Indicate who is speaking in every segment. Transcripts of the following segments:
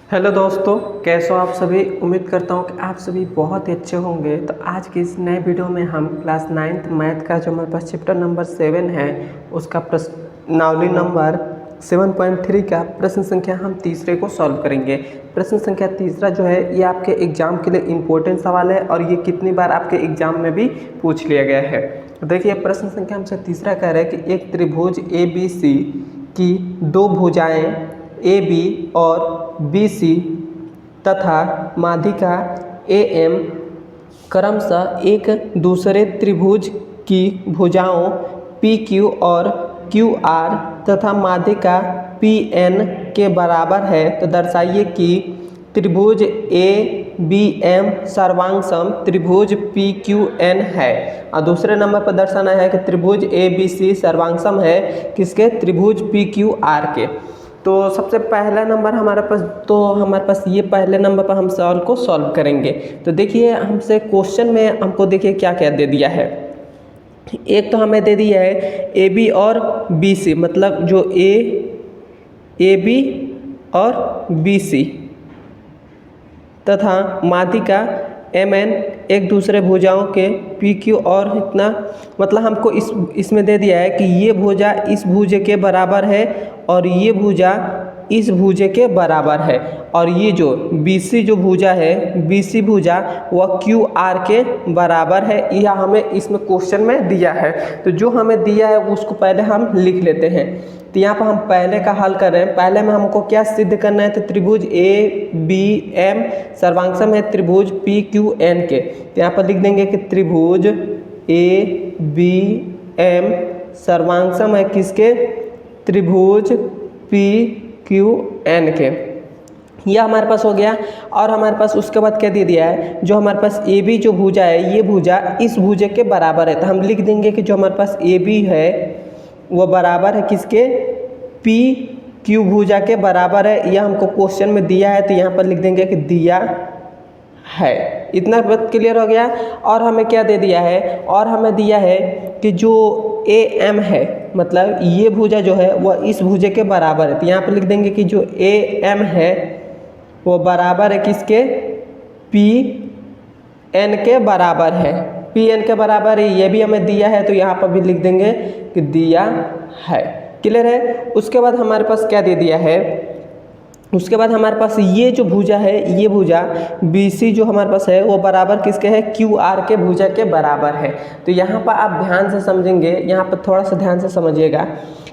Speaker 1: Hello दोस्तों, कैसे हो आप सभी। उम्मीद करता हूँ कि आप सभी बहुत ही अच्छे होंगे। तो आज की इस नए वीडियो में हम क्लास 9th मैथ का जो हमारे पास चैप्टर नंबर 7 है उसका प्रश्नावली नंबर 7.3 का प्रश्न संख्या हम तीसरे को सॉल्व करेंगे। प्रश्न संख्या तीसरा जो है ये आपके एग्जाम के लिए इम्पोर्टेंट सवाल है और ये कितनी बार आपके एग्जाम में भी पूछ लिया गया है। देखिए प्रश्न संख्या हमसे तीसरा कह रहा है कि एक त्रिभुज ABC की दो भुजाएं AB और BC तथा माध्यिका AM क्रमशः एक दूसरे त्रिभुज की भुजाओं PQ और QR तथा माध्यिका PN के बराबर है, तो दर्शाइए कि त्रिभुज ABM सर्वांगसम त्रिभुज PQN है। और दूसरे नंबर पर दर्शाना है कि त्रिभुज ABC सर्वांगसम है किसके, त्रिभुज PQR के। तो सबसे पहला नंबर हमारे पास ये पहले नंबर पर हम सवाल को सॉल्व करेंगे। तो देखिए हमसे क्वेश्चन में हमको देखिए क्या क्या दे दिया है। एक तो हमें दे दिया है AB और BC, मतलब जो AB और BC तथा माध्यिका MN एक दूसरे भुजाओं के PQ और इतना, मतलब हमको इसमें दे दिया है कि ये भुजा इस भुजे के बराबर है और ये भुजा इस भुजे के बराबर है, और ये जो BC जो भुजा है BC भुजा वह QR के बराबर है। यह हमें इसमें क्वेश्चन में दिया है। तो जो हमें दिया है उसको पहले हम लिख लेते हैं। तो यहाँ पर हम पहले का हल कर रहे हैं। पहले में हमको क्या सिद्ध करना है, तो त्रिभुज ABM सर्वांगसम है त्रिभुज PQN के। तो यहाँ पर लिख देंगे कि त्रिभुज ABM सर्वांगसम है किसके, त्रिभुज PQN के। यह हमारे पास हो गया। और हमारे पास उसके बाद क्या दे दिया है, जो हमारे पास AB जो भुजा है ये भुजा इस भुजे के बराबर है। तो हम लिख देंगे कि जो हमारे पास AB है वो बराबर है किसके, PQ भुजा के बराबर है। यह हमको क्वेश्चन में दिया है, तो यहाँ पर लिख देंगे कि दिया है। इतना बात क्लियर हो गया। और हमें क्या दे दिया है, और हमें दिया है कि जो AM है, मतलब ये भुजा जो है वह इस भुजे के बराबर है। तो यहाँ पर लिख देंगे कि जो AM है वो बराबर है किसके, PN के बराबर है। PN के बराबर है, ये भी हमें दिया है, तो यहाँ पर भी लिख देंगे कि दिया है। क्लियर है। उसके बाद हमारे पास क्या दे दिया है, उसके बाद हमारे पास ये जो भुजा है ये भुजा BC जो हमारे पास है वो बराबर किसके है, QR के भुजा के बराबर है। तो यहाँ पर आप ध्यान से समझेंगे, यहाँ पर थोड़ा सा ध्यान से समझिएगा।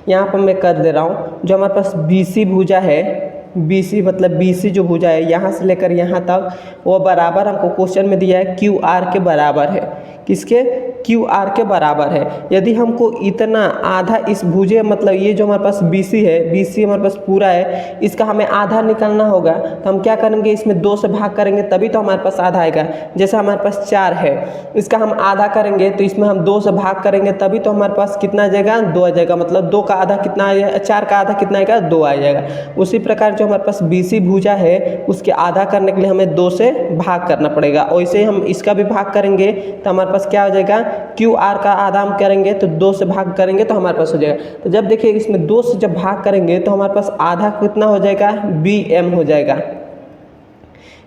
Speaker 1: यहाँ पर मैं कर दे रहा हूँ, जो हमारे पास BC भुजा है, BC मतलब BC जो भुजा है यहाँ से लेकर यहाँ तक वो बराबर हमको क्वेश्चन में दिया है QR के बराबर है। किसके, QR के बराबर है। यदि हमको इतना आधा इस भुजे, मतलब ये जो हमारे पास BC है, BC हमारे पास पूरा है, इसका हमें आधा निकालना होगा। तो हम क्या करेंगे, इसमें 2 से भाग करेंगे तभी तो हमारे पास आधा आएगा। जैसे हमारे पास 4 है, इसका हम आधा करेंगे तो इसमें हम 2 से भाग करेंगे तभी तो हमारे पास कितना आ जाएगा, 2 आ जाएगा। मतलब 2 का आधा कितना आएगा, 4 का आधा कितना आएगा, 2 आ जाएगा। उसी प्रकार जो हमारे पास BC भुजा है उसके आधा करने के लिए हमें 2 से भाग करना पड़ेगा। वैसे हम इसका भी भाग करेंगे तो हमारे पास क्या हो जाएगा, QR का आधा हम करेंगे तो 2 से भाग करेंगे तो हमारे पास हो जाएगा। तो जब देखिए इसमें 2 से जब भाग करेंगे तो हमारे पास आधा कितना हो जाएगा, BM हो जाएगा।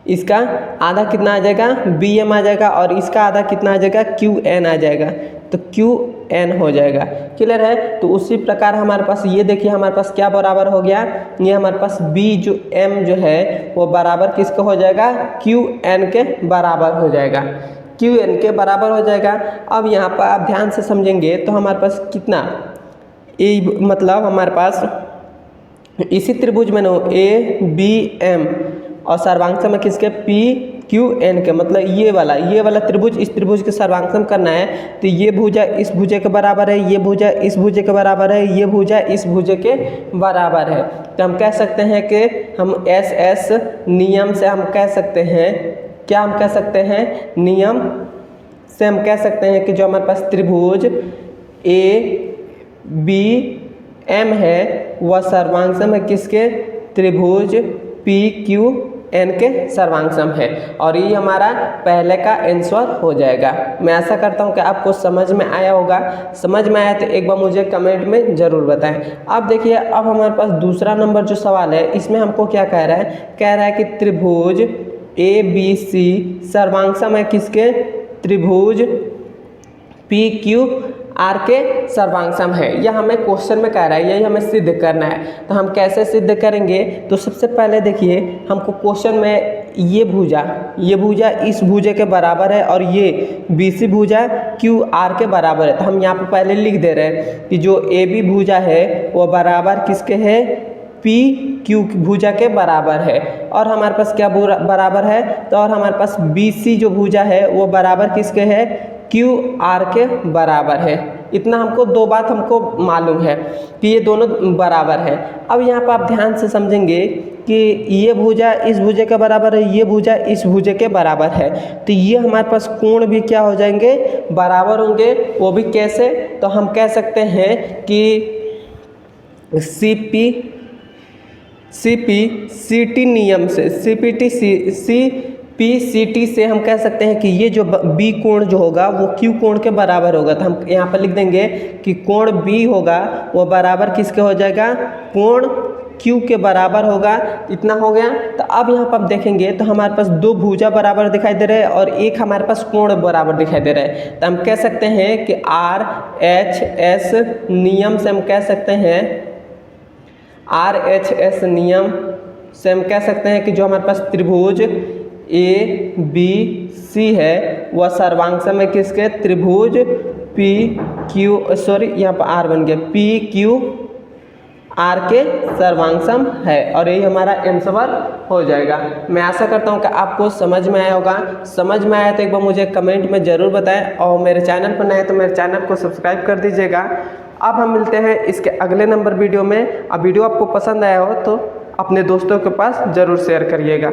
Speaker 1: इसका आधा कितना आ जाएगा, BM आ जाएगा, और इसका आधा कितना आ जाएगा, QN आ जाएगा। तो QN हो जाएगा। क्लियर है। तो उसी प्रकार हमारे पास ये देखिए हमारे पास क्या बराबर हो गया, ये हमारे पास BM जो है वो बराबर किसका हो जाएगा, QN के बराबर हो जाएगा। QN के बराबर हो जाएगा। अब यहाँ पर आप ध्यान से समझेंगे तो हमारे पास कितना, मतलब हमारे पास इसी त्रिभुज में ABM और सर्वांगसम है किसके, PQN के, मतलब ये वाला त्रिभुज इस त्रिभुज के सर्वांगसम करना है। तो ये भुजा इस भुजे के बराबर है, ये भुजा इस भुजे के बराबर है, ये भुजा इस भुजे के बराबर है। तो हम कह सकते हैं कि हम SS नियम से हम कह सकते हैं, क्या हम कह सकते हैं, नियम से हम कह सकते हैं कि जो हमारे पास त्रिभुज ABM है वह सर्वांगसम है किसके, त्रिभुज PQN n के सर्वांग है और ये हमारा पहले का आंसर हो जाएगा। मैं आशा करता हूँ कि आपको समझ में आया होगा। समझ में आया तो एक बार मुझे कमेंट में ज़रूर बताएं। अब देखिए, अब हमारे पास दूसरा नंबर जो सवाल है, इसमें हमको क्या कह रहा है, कह रहा है कि त्रिभुज ABC सर्वांग है किसके, त्रिभुज PQR के सर्वांग है। यह हमें क्वेश्चन में कह रहा है, यही हमें सिद्ध करना है। तो हम कैसे सिद्ध करेंगे, तो सबसे पहले देखिए, हमको क्वेश्चन में ये भुजा इस भुजे के बराबर है और ये BC भुजा QR के बराबर है। तो हम यहाँ पर पहले लिख दे रहे हैं कि जो AB भुजा है वो बराबर किसके है, PQ भुजा के बराबर है। और हमारे पास क्या बराबर है, तो और हमारे पास BC जो भुजा है वो बराबर किसके है, QR के बराबर है। इतना हमको दो बात हमको मालूम है कि ये दोनों बराबर है। अब यहाँ पर आप ध्यान से समझेंगे कि ये भुजा इस भुजे के बराबर है, ये भुजा इस भुजे के बराबर है, तो ये हमारे पास कोण भी क्या हो जाएंगे, बराबर होंगे। वो भी कैसे, तो हम कह सकते हैं कि CPCT नियम से, CPCT से हम कह सकते हैं कि ये जो B कोण जो होगा वो Q कोण के बराबर होगा। तो हम यहाँ पर लिख देंगे कि कोण B होगा वो बराबर किसके हो जाएगा, कोण Q के बराबर होगा। इतना हो गया। तो अब यहाँ पर आप देखेंगे तो हमारे पास दो भुजा बराबर दिखाई दे रहे हैं और एक हमारे पास कोण बराबर दिखाई दे रहा है। तो हम कह सकते हैं कि RHS नियम से हम कह सकते हैं, RHS नियम से हम कह सकते हैं कि जो हमारे पास त्रिभुज ABC है वह सर्वांग है किसके, त्रिभुज यहाँ पर R बन गया, PQR के सर्वांग है और यही हमारा आंसर हो जाएगा। मैं आशा करता हूँ कि आपको समझ में आया होगा। समझ में आया तो एक बार मुझे कमेंट में ज़रूर बताएं और मेरे चैनल पर नए तो मेरे चैनल को सब्सक्राइब कर दीजिएगा। अब हम मिलते हैं इसके अगले नंबर वीडियो में। अब वीडियो आपको पसंद आया हो तो अपने दोस्तों के पास ज़रूर शेयर करिएगा।